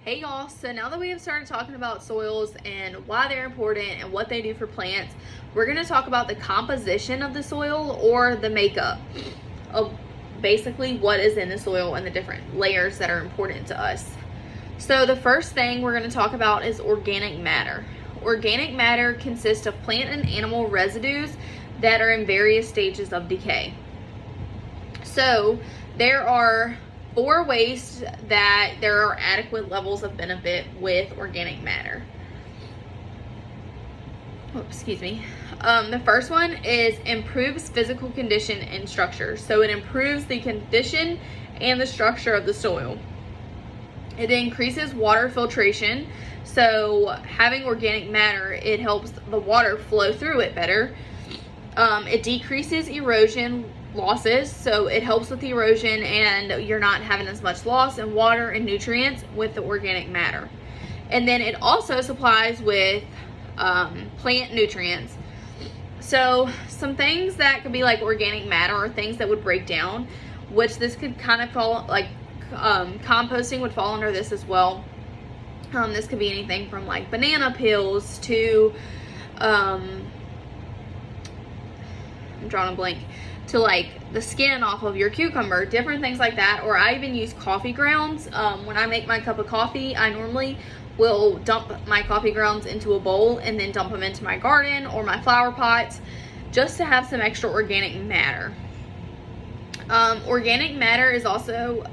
Hey y'all, so now that we have started talking about soils and why they're important and what they do for plants, we're going to talk about the composition of the soil, or the makeup of basically what is in the soil and the different layers that are important to us. So the first thing we're going to talk about is organic matter. Organic matter consists of plant and animal residues that are in various stages of decay. So there are 4 ways that there are adequate levels of benefit with organic matter. Excuse me. The first one is improves physical condition and structure. So it improves the condition and the structure of the soil. It increases water filtration. So having organic matter, it helps the water flow through it better. It decreases erosion losses, so it helps with the erosion and you're not having as much loss in water and nutrients with the organic matter. And then it also supplies with plant nutrients. So some things that could be like organic matter or things that would break down, which this could kind of fall like composting would fall under this as well. This could be anything from like banana peels to I'm drawing a blank, to like the skin off of your cucumber, different things like that. Or I even use coffee grounds. When I make my cup of coffee, I normally will dump my coffee grounds into a bowl and then dump them into my garden or my flower pots just to have some extra organic matter. Organic matter is also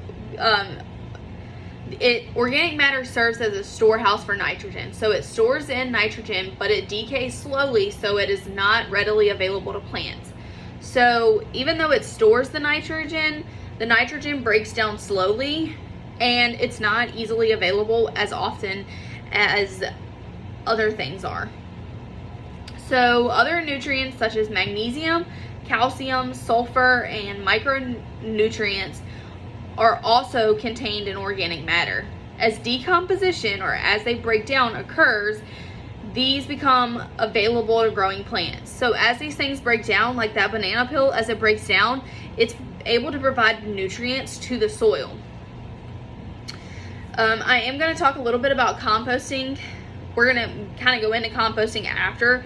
organic matter serves as a storehouse for nitrogen. So it stores in nitrogen, but it decays slowly, so it is not readily available to plants. So even though it stores the nitrogen breaks down slowly and it's not easily available as often as other things are. So other nutrients such as magnesium, calcium, sulfur, and micronutrients are also contained in organic matter. As decomposition, or as they break down, occurs, these become available to growing plants. So as these things break down, like that banana peel, as it breaks down, it's able to provide nutrients to the soil. I am going to talk a little bit about composting. We're going to kind of go into composting after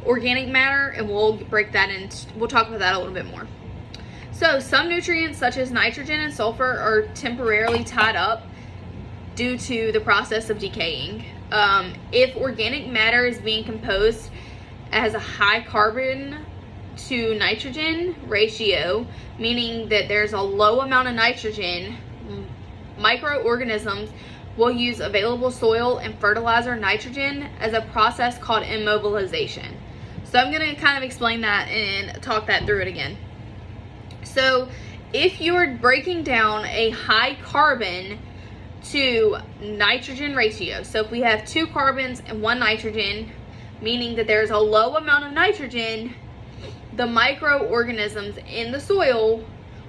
organic matter, and we'll break that in. We'll talk about that a little bit more. So some nutrients such as nitrogen and sulfur are temporarily tied up due to the process of decaying. If organic matter is being composed as a high carbon to nitrogen ratio, meaning that there's a low amount of nitrogen, microorganisms will use available soil and fertilizer nitrogen as a process called immobilization. So I'm going to kind of explain that and talk that through it again. So if you're breaking down a high carbon to nitrogen ratio, so if we have 2 carbons and 1 nitrogen, meaning that there's a low amount of nitrogen, the microorganisms in the soil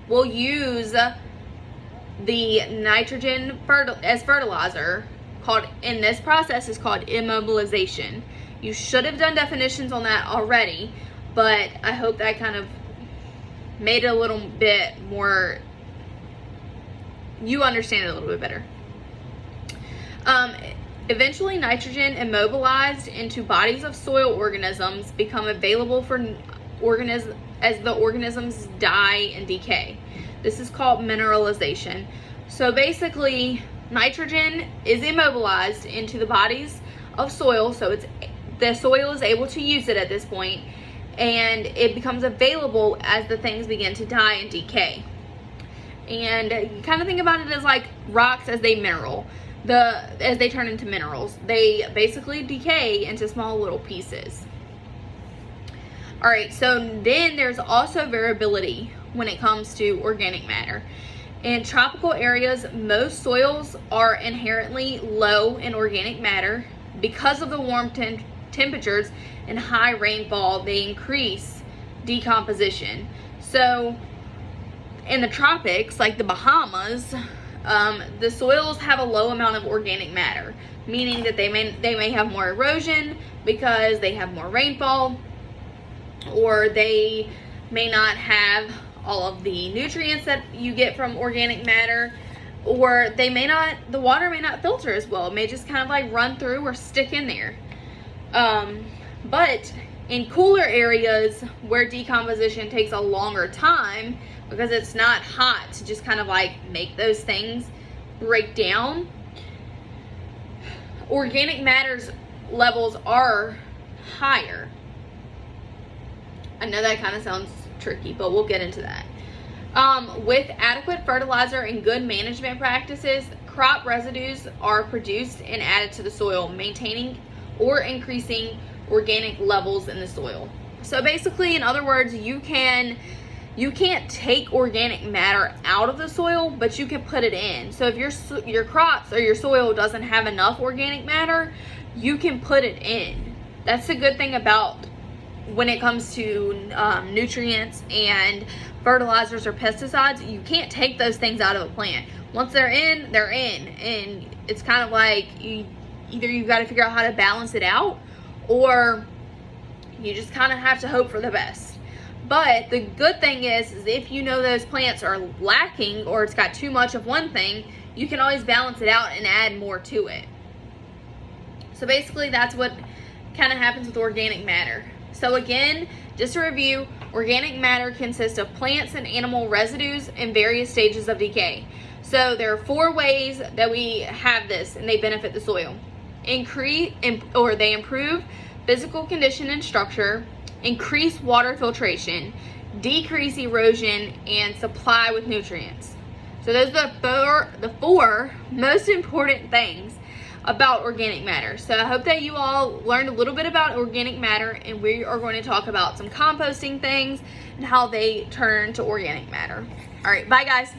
will use the nitrogen as fertilizer, called in this process is called immobilization. You should have done definitions on that already, but I hope that kind of made it a little bit more, you understand it a little bit better. Eventually nitrogen immobilized into bodies of soil organisms become available for as the organisms die and decay. This is called mineralization. So basically nitrogen is immobilized into the bodies of soil, so the soil is able to use it at this point, and it becomes available as the things begin to die and decay. And you kind of think about it as like rocks as they mineral. As they turn into minerals, they basically decay into small little pieces. Alright, so then there's also variability when it comes to organic matter. In tropical areas, most soils are inherently low in organic matter. Because of the warm temperatures and high rainfall, they increase decomposition. So in the tropics, like the Bahamas, the soils have a low amount of organic matter, meaning that they may have more erosion because they have more rainfall, or they may not have all of the nutrients that you get from organic matter. or the water may not filter as well. It may just kind of like run through or stick in there. But in cooler areas where decomposition takes a longer time, because it's not hot to just kind of like make those things break down, organic matter's levels are higher. I know that kind of sounds tricky, but we'll get into that. With adequate fertilizer and good management practices, crop residues are produced and added to the soil, maintaining or increasing organic levels in the soil. So basically, in other words, you can't take organic matter out of the soil, but you can put it in. So if your crops or your soil doesn't have enough organic matter, you can put it in. That's the good thing about when it comes to nutrients and fertilizers or pesticides. You can't take those things out of a plant. Once they're in, and it's kind of like either you've got to figure out how to balance it out, or you just kind of have to hope for the best. But the good thing is if you know those plants are lacking or it's got too much of one thing, you can always balance it out and add more to it. So basically that's what kind of happens with organic matter. So again, just to review, organic matter consists of plants and animal residues in various stages of decay. So there are 4 ways that we have this and they benefit the soil. They improve physical condition and structure, increase water filtration, decrease erosion, and supply with nutrients. So those are the four most important things about organic matter. So I hope that you all learned a little bit about organic matter, and we are going to talk about some composting things and how they turn to organic matter. All right, bye guys.